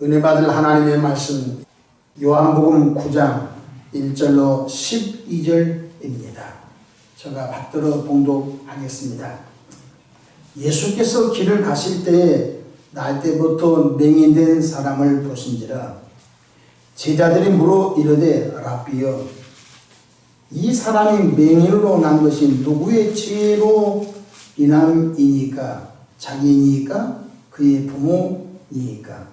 은혜 받을 하나님의 말씀 요한복음 9장 1절로 12절입니다. 제가 받들어 봉독하겠습니다. 예수께서 길을 가실 때에 날때부터 맹인된 사람을 보신지라 제자들이 물어 이르되 라삐여 이 사람이 맹인으로 난 것이 누구의 죄로 인함이니까 자기이니까 그의 부모이니까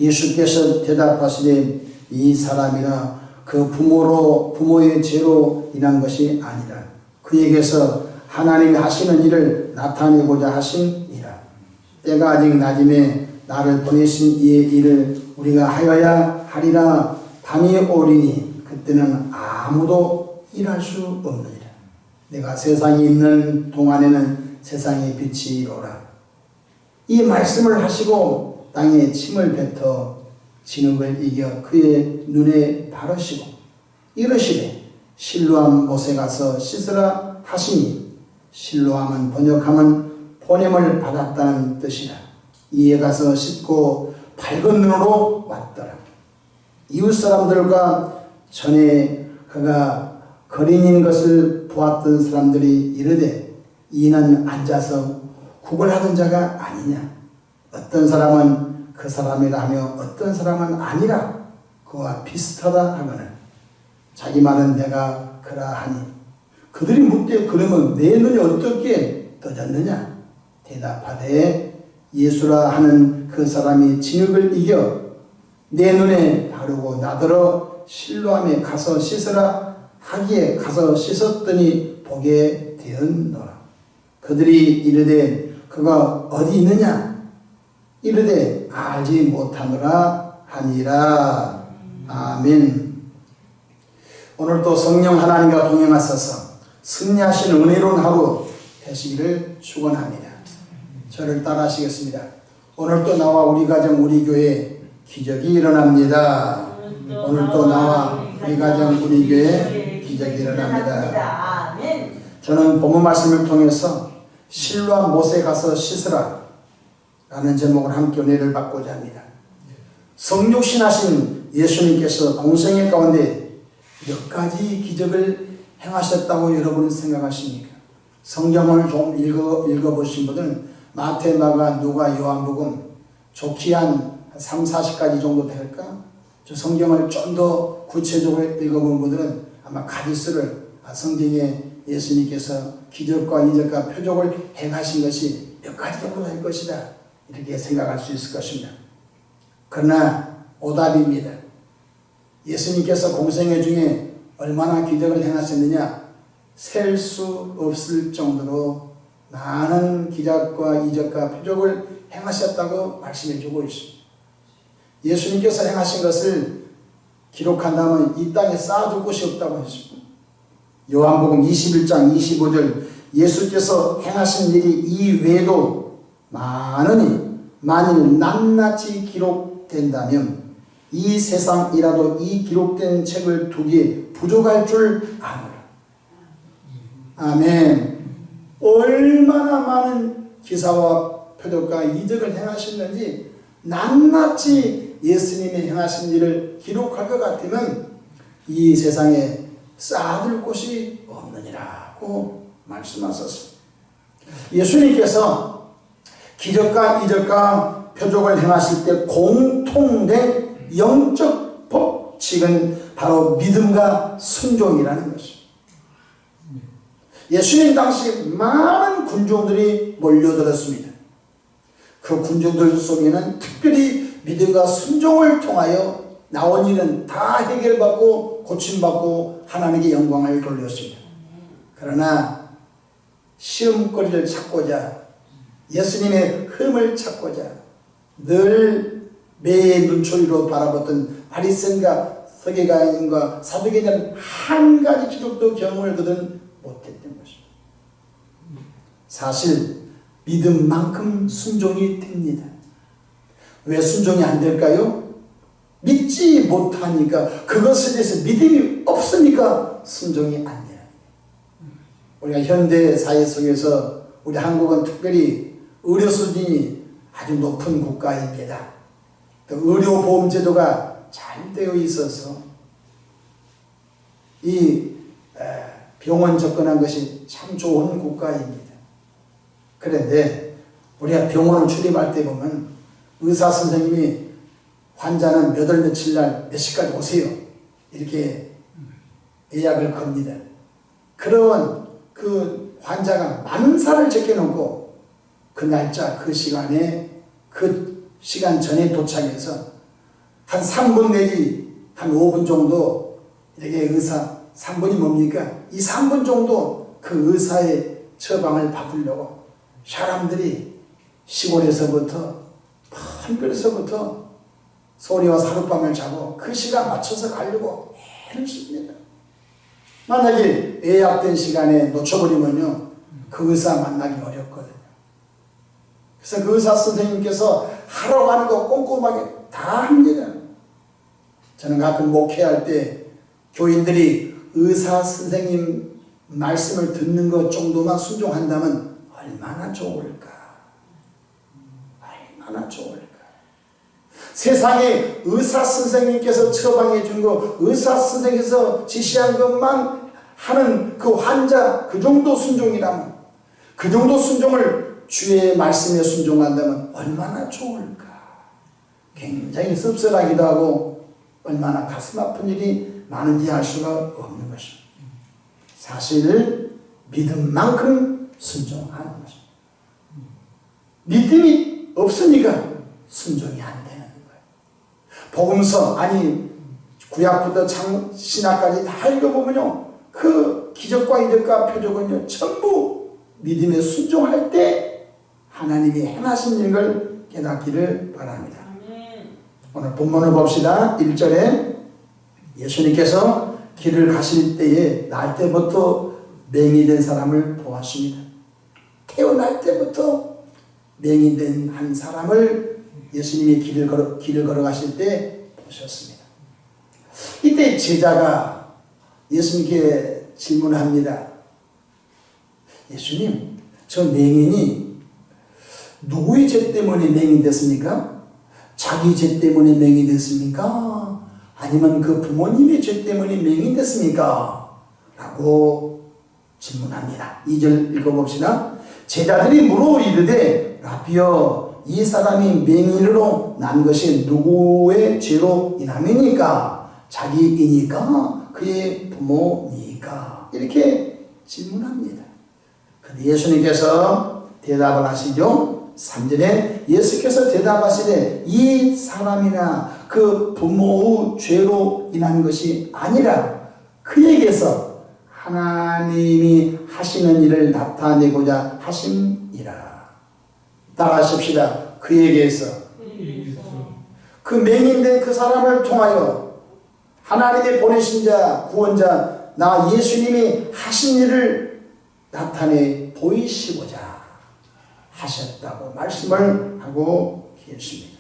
예수께서 대답하시되 이 사람이나 그 부모의 죄로 인한 것이 아니라 그에게서 하나님이 하시는 일을 나타내고자 하심이라. 때가 아직 낮음에 나를 보내신 이의 일을 우리가 하여야 하리라. 밤이 오리니 그때는 아무도 일할 수 없느니라. 내가 세상에 있는 동안에는 세상의 빛이로라. 이 말씀을 하시고 땅에 침을 뱉어 진흙을 이겨 그의 눈에 바르시고 이르시되 실로암 못에 가서 씻으라 하시니 실로암은 번역하면 보냄을 받았다는 뜻이라. 이에 가서 씻고 밝은 눈으로 왔더라. 이웃 사람들과 전에 그가 거린인 것을 보았던 사람들이 이르되 이는 앉아서 구걸하던 자가 아니냐. 어떤 사람은 그 사람이라 하며 어떤 사람은 아니라 그와 비슷하다 하거늘 자기 말은 내가 그러하니 그들이 묻되 그러면 내 눈이 어떻게 떠졌느냐. 대답하되 예수라 하는 그 사람이 진흙을 이겨 내 눈에 바르고 나더러 실로암에 가서 씻으라 하기에 가서 씻었더니 보게 되었노라. 그들이 이르되 그가 어디 있느냐. 이르되 알지 못하노라 하니라. 아멘. 오늘도 성령 하나님과 동행하셔서 승리하신 은혜로운 하루 되시기를 축원합니다. 저를 따라하시겠습니다. 오늘도 나와 우리 가정 우리 교회 기적이 일어납니다. 오늘도 나와 우리 가정 우리 교회 기적이 일어납니다. 저는 본문 말씀을 통해서 실로암 못에 가서 씻으라 라는 제목을 함께 은혜를 받고자 합니다. 성육신하신 예수님께서 공생애 가운데 몇 가지 기적을 행하셨다고 여러분은 생각하십니까? 성경을 좀 읽어보신 분들은 마태, 마가, 누가, 요한복음 좋게 한 3, 40가지 정도 될까? 저 성경을 좀 더 구체적으로 읽어본 분들은 아마 가지수를 성경에 예수님께서 기적과 이적과 표적을 행하신 것이 몇 가지 정도 될 것이다 이렇게 생각할 수 있을 것입니다. 그러나 오답입니다. 예수님께서 공생애 중에 얼마나 기적을 행하셨느냐? 셀 수 없을 정도로 많은 기적과 이적과 표적을 행하셨다고 말씀해 주고 있습니다. 예수님께서 행하신 것을 기록한다면 이 땅에 쌓아둘 곳이 없다고 했습니다. 요한복음 21장 25절 예수께서 행하신 일이 이 외에도 많으니 만일 낱낱이 기록된다면 이 세상이라도 이 기록된 책을 두기에 부족할 줄 아노라. 아멘. 얼마나 많은 기사와 표적과 이적을 행하셨는지 낱낱이 예수님이 행하신 일을 기록할 것 같으면 이 세상에 쌓아둘 곳이 없느니라고 말씀하셨습니다. 예수님께서 기적과 이적과 표적을 행하실 때 공통된 영적 법칙은 바로 믿음과 순종이라는 것입니다. 예수님 당시 많은 군중들이 몰려들었습니다. 그 군중들 속에는 특별히 믿음과 순종을 통하여 나온 일은 다 해결받고 고침받고 하나님께 영광을 돌렸습니다. 그러나 시험거리를 찾고자 예수님의 흠을 찾고자 늘 매의 눈초리로 바라봤던 바리새인과 서기관과 사두개인은 한 가지 기적도 경험을 그들은 못했던 것입니다. 사실 믿음만큼 순종이 됩니다. 왜 순종이 안 될까요? 믿지 못하니까, 그것에 대해서 믿음이 없으니까 순종이 안 돼요. 우리가 현대 사회 속에서 우리 한국은 특별히 의료 수준이 아주 높은 국가입니다. 또 의료보험제도가 잘 되어 있어서 이 병원 접근한 것이 참 좋은 국가입니다. 그런데 우리가 병원을 출입할 때 보면 의사 선생님이 환자는 몇 월 며칠 날 몇 시까지 오세요 이렇게 예약을 겁니다. 그런 그 환자가 만사를 제껴놓고 그 날짜 그 시간에 그 시간 전에 도착해서 한 3분 내지 한 5분 정도 이렇게 의사 3분이 뭡니까? 이 3분 정도 그 의사의 처방을 받으려고 사람들이 시골에서부터 한글에서부터 소리와 하룻밤을 자고 그 시간 맞춰서 가려고 애를 씁니다. 만약에 예약된 시간에 놓쳐버리면요 그 의사 만나기 어렵거든요. 그래서 그 의사 선생님께서 하라고 하는 거 꼼꼼하게 다 합니다. 저는 가끔 목회할 때 교인들이 의사 선생님 말씀을 듣는 것 정도만 순종한다면 얼마나 좋을까. 얼마나 좋을까. 세상에 의사 선생님께서 처방해 준 거, 의사 선생님께서 지시한 것만 하는 그 환자, 그 정도 순종이라면, 그 정도 순종을 주의 말씀에 순종한다면 얼마나 좋을까. 굉장히 씁쓸하기도 하고 얼마나 가슴 아픈 일이 많은지 알 수가 없는 것입니다. 사실 믿음만큼 순종하는 것입니다. 믿음이 없으니까 순종이 안 되는 거예요. 복음서 아니 구약부터 신약까지 다 읽어보면요 그 기적과 이적과 표적은요 전부 믿음에 순종할 때 하나님이 행하신 일을 깨닫기를 바랍니다. 오늘 본문을 봅시다. 1절에 예수님께서 길을 가실 때에 날 때부터 맹인된 사람을 보았습니다. 태어날 때부터 맹인된 한 사람을 예수님이 길을 걸어가실 때 보셨습니다. 이때 제자가 예수님께 질문합니다. 예수님, 저 맹인이 누구의 죄 때문에 맹인됐습니까? 자기 죄 때문에 맹인됐습니까? 아니면 그 부모님의 죄 때문에 맹인됐습니까? 라고 질문합니다. 2절 읽어봅시다. 제자들이 물어 이르되 라비여 이 사람이 맹인으로 난 것이 누구의 죄로 인함이니까? 자기이니까? 그의 부모니까? 이렇게 질문합니다. 근데 예수님께서 대답을 하시죠. 3절에 예수께서 대답하시되 이 사람이나 그 부모의 죄로 인한 것이 아니라 그에게서 하나님이 하시는 일을 나타내고자 하심이라. 따라하십시다. 그에게서 그 맹인된 그 사람을 통하여 하나님이 보내신 자 구원자 나 예수님이 하신 일을 나타내 보이시고자 하셨다고 말씀을 하고 계십니다.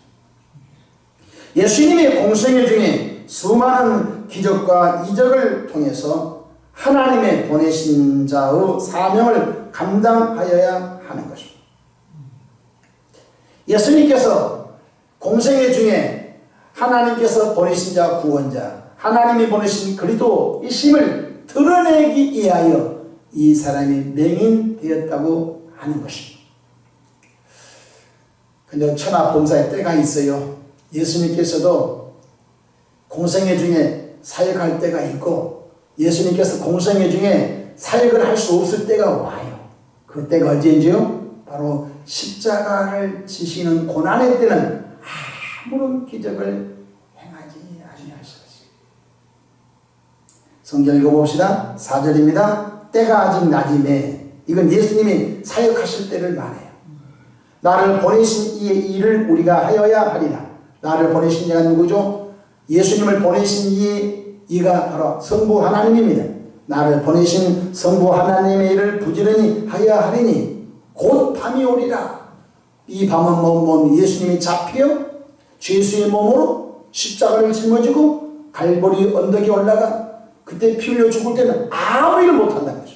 예수님의 공생애 중에 수많은 기적과 이적을 통해서 하나님의 보내신 자의 사명을 감당하여야 하는 것입니다. 예수님께서 공생애 중에 하나님께서 보내신 자 구원자, 하나님이 보내신 그리스도이심을 드러내기 위하여 이 사람이 맹인되었다고 하는 것입니다. 근데 천하봉사의 때가 있어요. 예수님께서도 공생애 중에 사역할 때가 있고 예수님께서 공생애 중에 사역을 할 수 없을 때가 와요. 그 때가 언제인지요? 바로 십자가를 지시는 고난의 때는 아무런 기적을 행하지 아니하셨어요. 성경 읽어봅시다. 4절입니다. 때가 아직 낮이매. 이건 예수님이 사역하실 때를 말해요. 나를 보내신 이의 일을 우리가 하여야 하리라. 나를 보내신 이가 누구죠? 예수님을 보내신 이가 바로 성부 하나님입니다. 나를 보내신 성부 하나님의 일을 부지런히 하여야 하리니 곧 밤이 오리라. 이 밤은 뭐 예수님이 잡혀 죄수의 몸으로 십자가를 짊어지고 갈보리 언덕에 올라가 그때 피 흘려 죽을 때는 아무 일을 못한다는 거죠.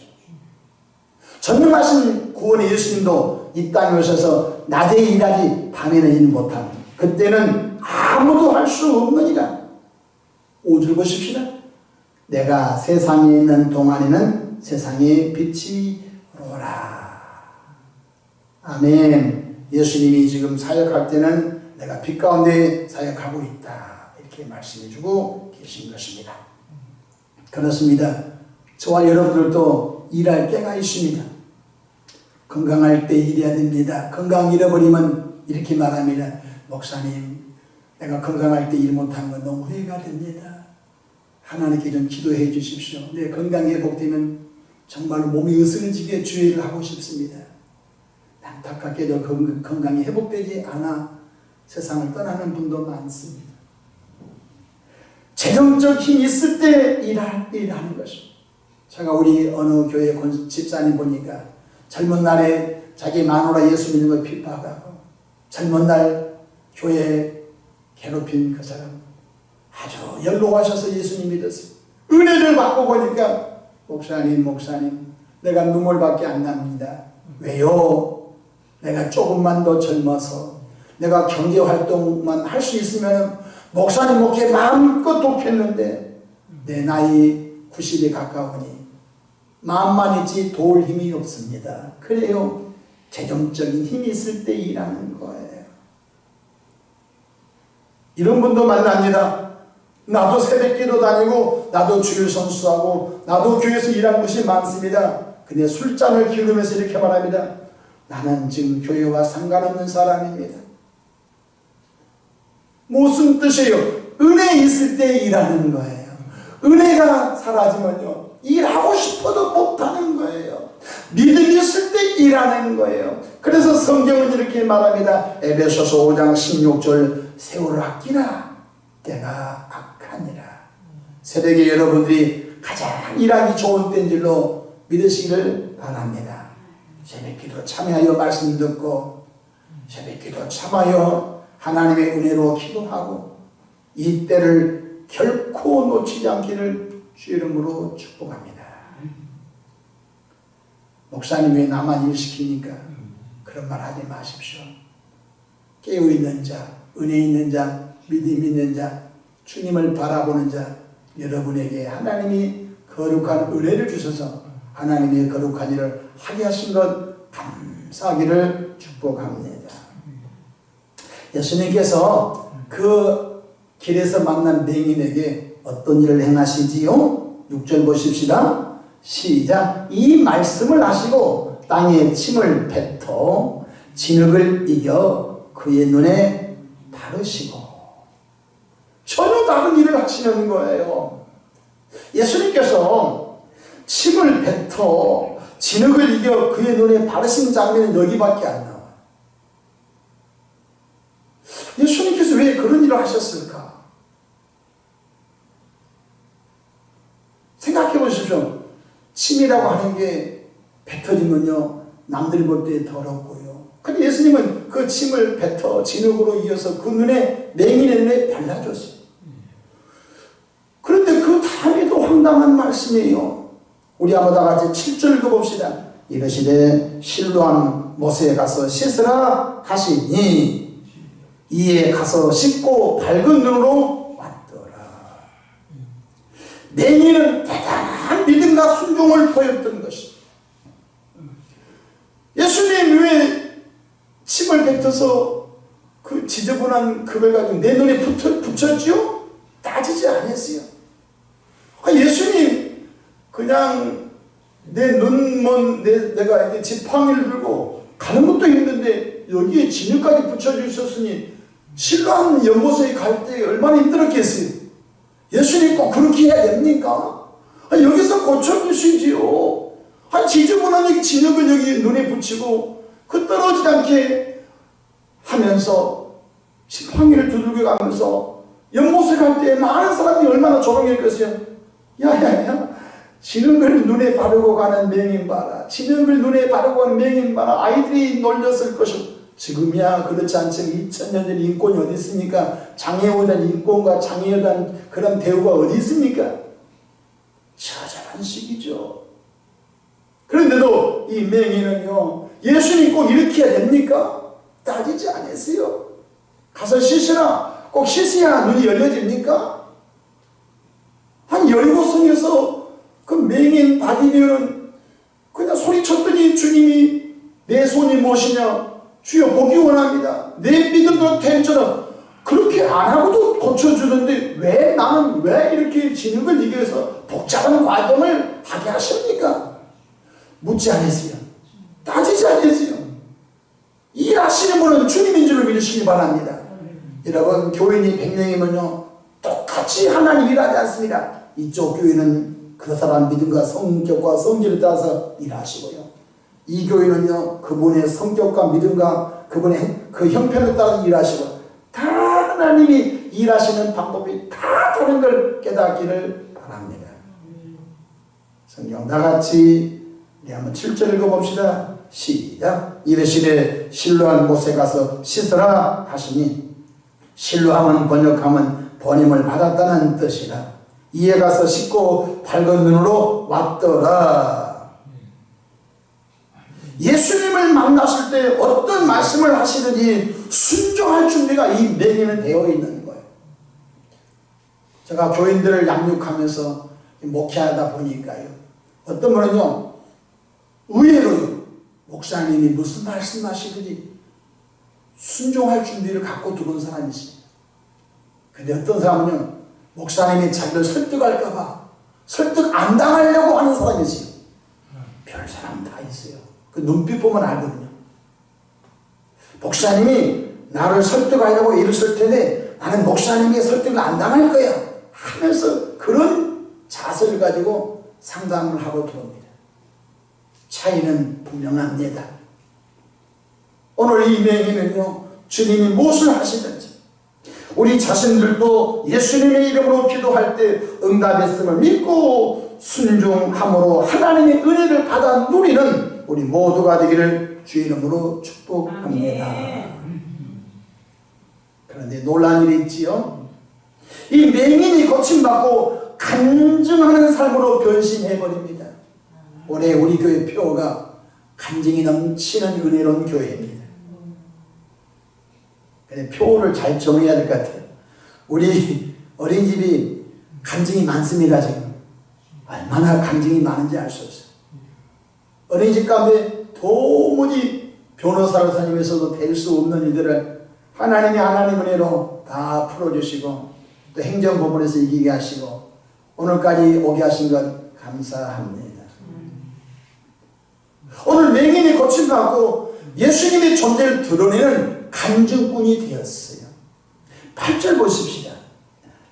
전능하신 구원의 예수님도 이 땅에 오셔서 낮에 일하지 밤에는 일 못하는 그때는 아무 아무도 할 수 없느니라. 5절 보십시다. 내가 세상에 있는 동안에는 세상의 빛이 오라. 아멘. 예수님이 지금 사역할 때는 내가 빛 가운데 사역하고 있다, 이렇게 말씀해 주고 계신 것입니다. 그렇습니다. 저와 여러분들도 일할 때가 있습니다. 건강할 때 일해야 됩니다. 건강 잃어버리면 이렇게 말합니다. 목사님, 내가 건강할 때 일 못한 건 너무 후회가 됩니다. 하나님께 좀 기도해 주십시오. 내 건강이 회복되면 정말 몸이 으스러지게 주의를 하고 싶습니다. 안타깝게도 건강이 회복되지 않아 세상을 떠나는 분도 많습니다. 재정적 힘이 있을 때 일하는 것입니다. 제가 우리 어느 교회 집사님 보니까 젊은 날에 자기 마누라 예수 믿는 걸 핍박하고 젊은 날 교회에 괴롭힌 그 사람 아주 연로하셔서 예수님 믿었어요. 은혜를 받고 보니까 목사님 내가 눈물밖에 안 납니다. 왜요? 내가 조금만 더 젊어서 내가 경제활동만 할 수 있으면 목사님 목회 마음껏 돕겠는데 내 나이 90에 가까우니 마음만 있지 도울 힘이 없습니다. 그래요. 재정적인 힘이 있을 때 일하는 거예요. 이런 분도 만납니다. 나도 새벽기도 다니고 나도 주일 선수하고 나도 교회에서 일한 것이 많습니다. 근데 술잔을 기울이면서 이렇게 말합니다. 나는 지금 교회와 상관없는 사람입니다. 무슨 뜻이에요? 은혜 있을 때 일하는 거예요. 은혜가 사라지면요, 일하고 싶어도 못하는 거예요. 믿음이 있을 때 일하는 거예요. 그래서 성경은 이렇게 말합니다. 에베소서 5장 16절 세월을 아끼라, 때가 악하니라. 새벽에 여러분들이 가장 일하기 좋은 때인 줄로 믿으시기를 바랍니다. 새벽기도 참여하여 말씀 듣고 새벽기도 참아요 하나님의 은혜로 기도하고 이 때를 결코 놓치지 않기를 주 이름으로 축복합니다. 목사님 왜 나만 일 시키니까 그런 말 하지 마십시오. 깨어있는 자, 은혜 있는 자, 믿음 있는 자, 주님을 바라보는 자, 여러분에게 하나님이 거룩한 은혜를 주셔서 하나님의 거룩한 일을 하게 하신 것 감사하기를 축복합니다. 예수님께서 그 길에서 만난 맹인에게 어떤 일을 행하시지요? 6절 보십시다. 시작. 이 말씀을 하시고 땅에 침을 뱉어 진흙을 이겨 그의 눈에 바르시고. 전혀 다른 일을 하시는 거예요. 예수님께서 침을 뱉어 진흙을 이겨 그의 눈에 바르신 장면은 여기밖에 안 나와요. 예수님께서 왜 그런 일을 하셨을까? 생각해 보십시오. 침이라고 하는 게 뱉어지면요, 남들이 볼 때 더럽고요. 근데 예수님은 그 침을 뱉어 진흙으로 이어서 그 눈에, 맹인의 눈에 발라줬어요. 그런데 그 다음에도 황당한 말씀이에요. 우리 한번 다 같이 7절 읽어봅시다. 이르시되 실로암 못에 가서 씻으라 하시니 이에 가서 씻고 밝은 눈으로 왔더라. 맹인은 대단한 믿음과 순종을 보였던 것입니다. 예수님 왜 침을 뱉어서 그 지저분한 그걸 가지고 내 눈에 붙였죠? 따지지 않았어요. 예수님 그냥 내 눈먼 내가 이제 지팡이를 들고 가는 것도 힘든데 여기에 진흙까지 붙여주셨으니 실로암 연못에 갈 때 얼마나 힘들었겠어요. 예수님 꼭 그렇게 해야 됩니까? 여기서 고쳐주시지요. 지저분한 여기 진흙을 여기 눈에 붙이고 그 떨어지지 않게 하면서 지팡이를 두들겨 가면서 연못에 갈 때 많은 사람이 얼마나 조롱했겠어요. 야야야, 진흙을 눈에 바르고 가는 맹인 봐라. 진흙을 눈에 바르고 가는 맹인 봐라. 아이들이 놀렸을 것이고, 지금이야 그렇지 않지만 2000년 전 인권이 어디 있습니까? 장애에 대한 인권과 장애에 대한 그런 대우가 어디 있습니까? 처절한 시기죠. 그런데도 이 맹인은요, 예수님 꼭 이렇게 해야 됩니까? 따지지 않았어요. 가서 씻으라. 꼭 씻어야 눈이 열려집니까? 한 여리고성에서 그 맹인 바디메오는 그냥 소리쳤더니 주님이 내 손이 무엇이냐? 주여 보기 원합니다. 내 믿음도 된처럼 그렇게 안 하고도 고쳐주는데 왜 나는 왜 이렇게 진흙을 이겨서 복잡한 과정을 하게 하십니까? 묻지 않았어요. 따지지 않았어요. 일하시는 분은 주님인 줄 믿으시기 바랍니다. 여러분 교인이 100명이면요 똑같이 하나님 일하지 않습니다. 이쪽 교회는 그 사람 믿음과 성격과 성질에 따라서 일하시고요. 이 교회는요 그분의 성격과 믿음과 그분의 그 형편에 따라서 일하시고 다 하나님이 일하시는 방법이 다 다른 걸 깨닫기를 바랍니다. 성경 다같이 우리 한번 7절 읽어봅시다. 시작. 이르시되 실로한 못에 가서 씻으라 하시니 실로함은 번역하면 번임을 받았다는 뜻이라. 이에 가서 씻고 밝은 눈으로 왔더라. 예수님을 만났을 때 어떤 말씀을 하시든지 순종할 준비가 이 맹인은 되어 있는 거예요. 제가 교인들을 양육하면서 목회하다 보니까요 어떤 분은요 의외로요 목사님이 무슨 말씀하시든지 순종할 준비를 갖고 들어온 사람이 있습니다. 근데 어떤 사람은요 목사님이 자기를 설득할까봐 설득 안 당하려고 하는 사람이 있어요. 별 사람 다 있어요. 그 눈빛 보면 알거든요. 목사님이 나를 설득하려고 일을 쓸 텐데 나는 목사님이 설득을 안 당할 거야 하면서 그런 자세를 가지고 상담을 하고 들어옵니다. 차이는 분명합니다. 오늘 이 맹인은요 주님이 무엇을 하시든지 우리 자신들도 예수님의 이름으로 기도할 때 응답했음을 믿고 순종함으로 하나님의 은혜를 받아 누리는 우리 모두가 되기를 주 이름으로 축복합니다. 그런데 놀란 일이 있지요. 이 맹인이 고침받고 간증하는 삶으로 변신해버립니다. 올해 우리 교회 표가 간증이 넘치는 은혜로운 교회입니다. 근데 표를 잘 정해야 될 것 같아요. 우리 어린이집이 간증이 많습니다. 지금 얼마나 간증이 많은지 알 수 없어요. 어린이집 가운데 도무지 변호사로 다니면서도 될 수 없는 일들을 하나님이 하나님 은혜로 다 풀어주시고 또 행정법원에서 이기게 하시고 오늘까지 오게 하신 것 감사합니다. 오늘 맹인이 고침받고 예수님의 존재를 드러내는 간증꾼이 되었어요. 8절 보십시다.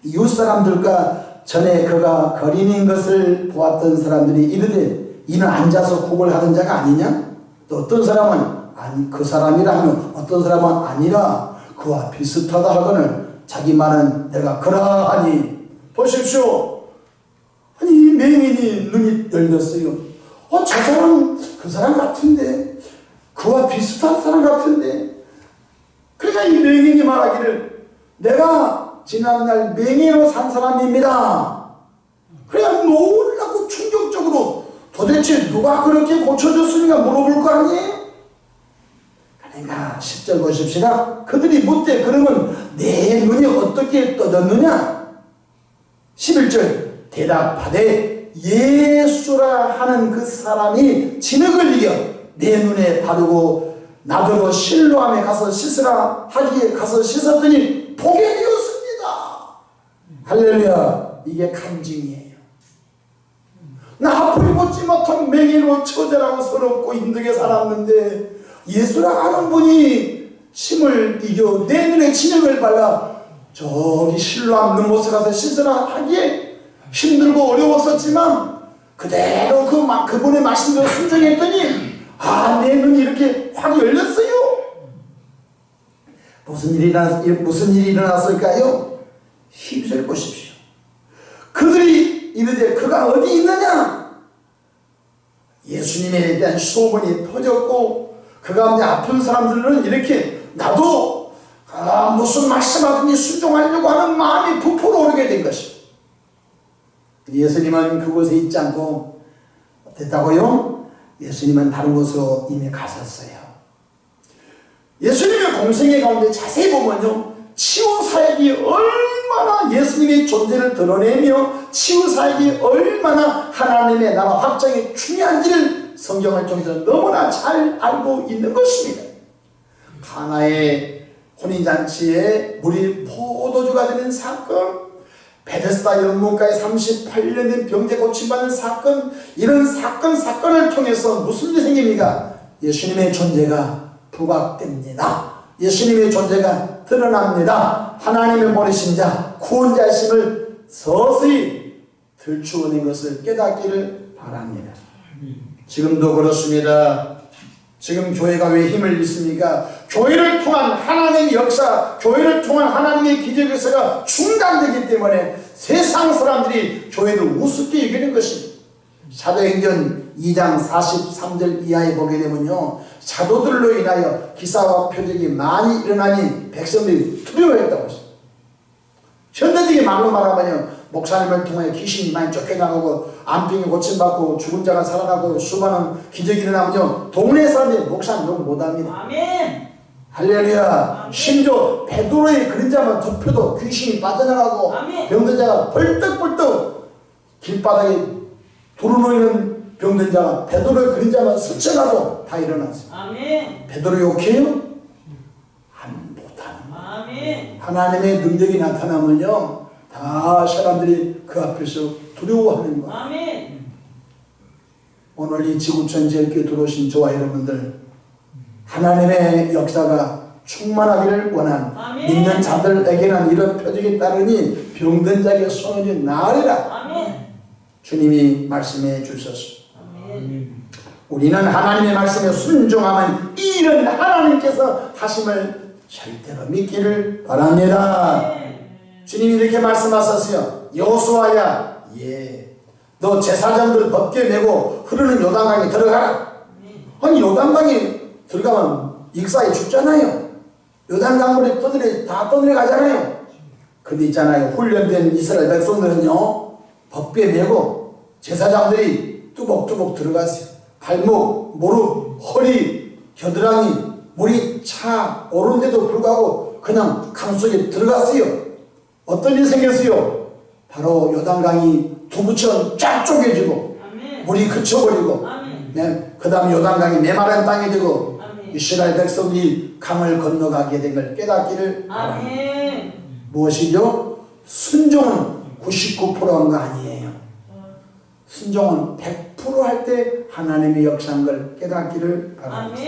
이웃 사람들과 전에 그가 거린인 것을 보았던 사람들이 이르되 이는 앉아서 구걸하던 자가 아니냐? 또 어떤 사람은 아니 그 사람이라면 어떤 사람은 아니라 그와 비슷하다 하거늘 자기 말은 내가 그러하니. 보십시오. 아니 이 맹인이 눈이 열렸어요. 저 사람 그 사람 같은데 그와 비슷한 사람 같은데. 그러니까 이 맹인이 말하기를 내가 지난날 맹인으로 산 사람입니다. 그냥 놀라고 충격적으로 도대체 누가 그렇게 고쳐줬으니까 물어볼 거 아니에요? 그러니까 10절 보십시다. 그들이 묻되 그러면 내 눈이 어떻게 떠졌느냐? 11절 대답하되 예수라 하는 그 사람이 진흙을 이겨 내 눈에 바르고 나더러 실로암에 가서 씻으라 하기에 가서 씻었더니 보게 되었습니다. 할렐루야. 이게 간증이에요. 나 앞을 보지 못한 맹인으로 처절하고 서럽고 힘들게 살았는데 예수라 하는 분이 힘을 이겨 내 눈에 진흙을 발라 저기 실로암 눈못에 가서 씻으라 하기에 힘들고 어려웠었지만 그대로 그분의 말씀대로 순종했더니 내 눈이 이렇게 확 열렸어요. 무슨 일이 일어났을까요? 12절 보십시오. 그들이 이르되 그가 어디 있느냐? 예수님에 대한 소문이 퍼졌고 그 가운데 아픈 사람들은 이렇게 나도 무슨 말씀하든지 순종하려고 하는 마음이 부풀어 오르게 된 것입니다. 예수님은 그곳에 있지 않고 어땠다고요? 예수님은 다른 곳으로 이미 가셨어요. 예수님의 공생애 가운데 자세히 보면요 치유사역이 얼마나 예수님의 존재를 드러내며 치유사역이 얼마나 하나님의 나라 확장이 중요한지를 성경을 통해서 너무나 잘 알고 있는 것입니다. 가나의 혼인잔치에 물이 포도주가 되는 사건, 베데스다 연못가에 38년 된 병제 고침받는 사건, 이런 사건을 통해서 무슨 일이 생깁니까? 예수님의 존재가 부각됩니다. 예수님의 존재가 드러납니다. 하나님의 보내신 자, 구원자이심을 서서히 들추어낸 것을 깨닫기를 바랍니다. 지금도 그렇습니다. 지금 교회가 왜 힘을 잃습니까? 교회를 통한 하나님의 역사, 교회를 통한 하나님의 기적 역사가 중단되기 때문에 세상 사람들이 교회를 우습게 여기는 것입니다. 사도행전 2장 43절 이하에 보게 되면요, 사도들로 인하여 기사와 표적이 많이 일어나니 백성들이 두려워했다고 했습니다. 현대적인 말로 말하면요, 목사님을 통해 귀신이 많이 쫓겨나가고 암병이 고침받고 죽은 자가 살아나고 수많은 기적이 일어나면요, 동네 사람들이 목사님 욕 못합니다. 아멘. 할렐루야. 아멘. 심지어 베드로의 그림자만 덮여도 귀신이 빠져나가고 아멘. 병든 자가 벌떡벌떡 길바닥에 두루놓이는 병든 자가 베드로의 그림자만 스쳐가도 다 일어났어요. 아멘. 베드로 욕해요? 안 못하는. 아멘. 하나님의 능력이 나타나면요, 다 사람들이 그 앞에서 두려워하는 거예요. 아멘. 오늘 이 지구촌 제일교회 들어오신 저와 여러분들, 하나님의 역사가 충만하기를 원한 아멘. 믿는 자들에게는 이런 표적이 따르니 병든 자의 손이 나으리라. 아멘. 주님이 말씀해 주셨습니다. 아멘. 우리는 하나님의 말씀에 순종하면 이런 하나님께서 하심을 절대로 믿기를 바랍니다. 아멘. 주님이 이렇게 말씀하셨어요. 여호수아야, 너 제사장들 법궤 메고 흐르는 요단강에 들어가라. 아니, 요단강에 들어가면 익사에 죽잖아요. 요단강물에 다 떠내려 가잖아요. 근데 있잖아요, 훈련된 이스라엘 백성들은요, 법궤 메고 제사장들이 뚜벅뚜벅 들어갔어요. 발목, 무릎, 허리, 겨드랑이 물이 차 오른데도 불구하고 그냥 강 속에 들어갔어요. 어떤 일이 생겼어요? 바로 요단강이 두부처럼 쫙 쪼개지고 아멘. 물이 그쳐버리고 그 다음 요단강이 메마른 땅이 되고 아멘. 이스라엘 백성이 강을 건너가게 된 걸 깨닫기를 바랍니다. 무엇이죠? 순종은 99%한 거 아니에요. 순종은 100% 할 때 하나님의 역사한 걸 깨닫기를 바랍니다.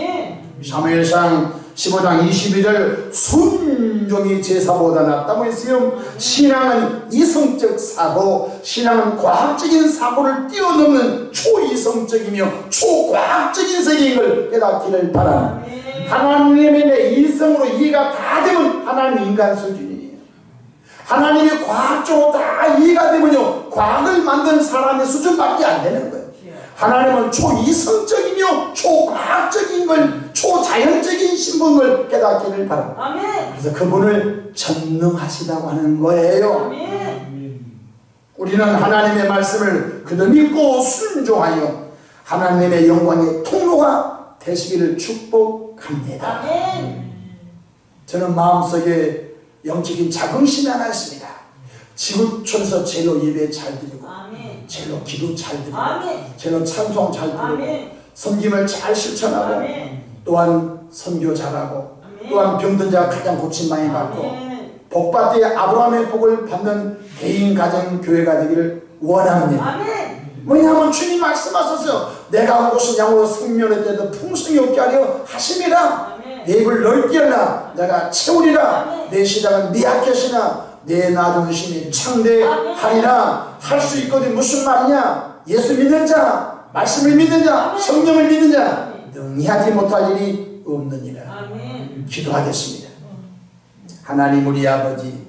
사무엘상 15장 22절 순종이 제사보다 낫다고 했어요. 신앙은 이성적 사고, 신앙은 과학적인 사고를 뛰어넘는 초이성적이며 초과학적인 세계인 걸 깨닫기를 바랍니다. 하나님의 이성으로 이해가 다 되면 하나님 인간 수준이에요. 하나님의 과학적으로 다 이해가 되면요, 과학을 만든 사람의 수준밖에 안 되는 거예요. 하나님은 초이성적이며 초과학적인 걸, 초자연적인 신분을 깨닫기를 바랍니다. 아멘. 그래서 그분을 전능하시다고 하는 거예요. 아멘. 우리는 하나님의 말씀을 그저 믿고 순종하여 하나님의 영광의 통로가 되시기를 축복합니다. 아멘. 저는 마음속에 영적인 자긍심이 하나 있습니다. 지구촌에서 제로 예배 잘 드리고 아멘. 제로 기도 잘 드리고 아멘. 제로 찬송 잘 드리고 아멘. 섬김을 잘 실천하고 아멘. 또한 선교 잘하고 아멘. 또한 병든 자가 가장 고침 많이 받고 복받되 아브라함의 복을 받는 개인 가정 교회가 되기를 원합니다. 아멘. 왜냐하면 주님 말씀하셨어요. 내가 온 곳은 양으로 생명의 때도 풍성이 없게 하려 하심이라. 내 입을 넓게 하라. 내가 채우리라. 아멘. 내 시작은 미약하시나 내 나중심이 창대하리라. 할 수 있거든. 무슨 말이냐? 예수 믿는 자, 말씀을 믿는 자, 성령을 믿는 자 능히 하지 못할 일이 없느니라. 아멘. 기도하겠습니다. 하나님 우리 아버지,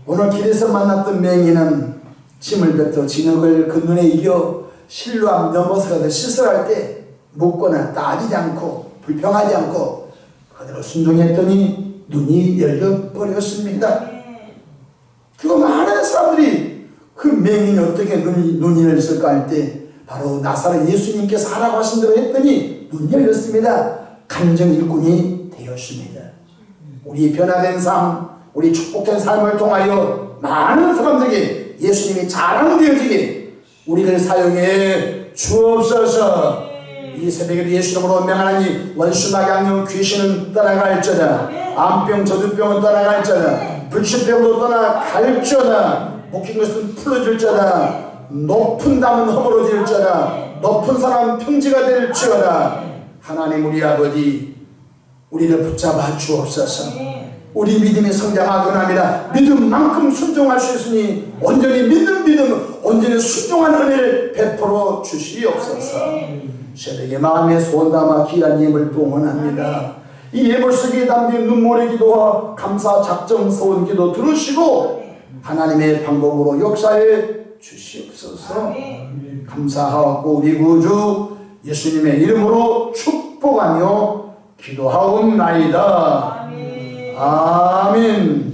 오늘 길에서 만났던 맹인은 침을 뱉어 진흙을 그 눈에 이겨 실로암 넘어서서 시설할 때 묻거나 따지지 않고 불평하지 않고 그대로 순종했더니 눈이 열려버렸습니다. 그거 많은 사람들이 그 맹인이 어떻게 눈이 열렸을까 할 때 바로 나사렛 예수님께서 하라고 하신 대로 했더니 눈이 열렸습니다. 감정 일꾼이 되었습니다. 우리 변화된 삶, 우리 축복된 삶을 통하여 많은 사람들에게 예수님이 자랑되어지게 우리를 사용해 주옵소서. 이 새벽에도 예수 이름으로 명하나니 원수마귀 악령 귀신은 떠나갈지어다. 암병 저주병은 떠나갈지어다. 불치병도 떠나갈지어다. 묶인 것은 풀어질지어다. 높은 담은 허물어질지어다. 높은 사람 평지가 될지어다. 하나님 우리 아버지 우리를 붙잡아 주옵소서. 우리 믿음이 성장하곤 합니다. 믿음만큼 순종할 수 있으니 온전히 믿음 온전히 순종한 은혜를 베풀어 주시옵소서. 새벽에 마음의 소원 담아 귀한 예물 봉헌합니다. 이 예물 속에 담긴 눈물의 기도와 감사 작정 소원 기도 들으시고 하나님의 방법으로 역사해 주시옵소서. 감사하고 우리 구주 예수님의 이름으로 축복하며 기도하옵나이다. 아멘.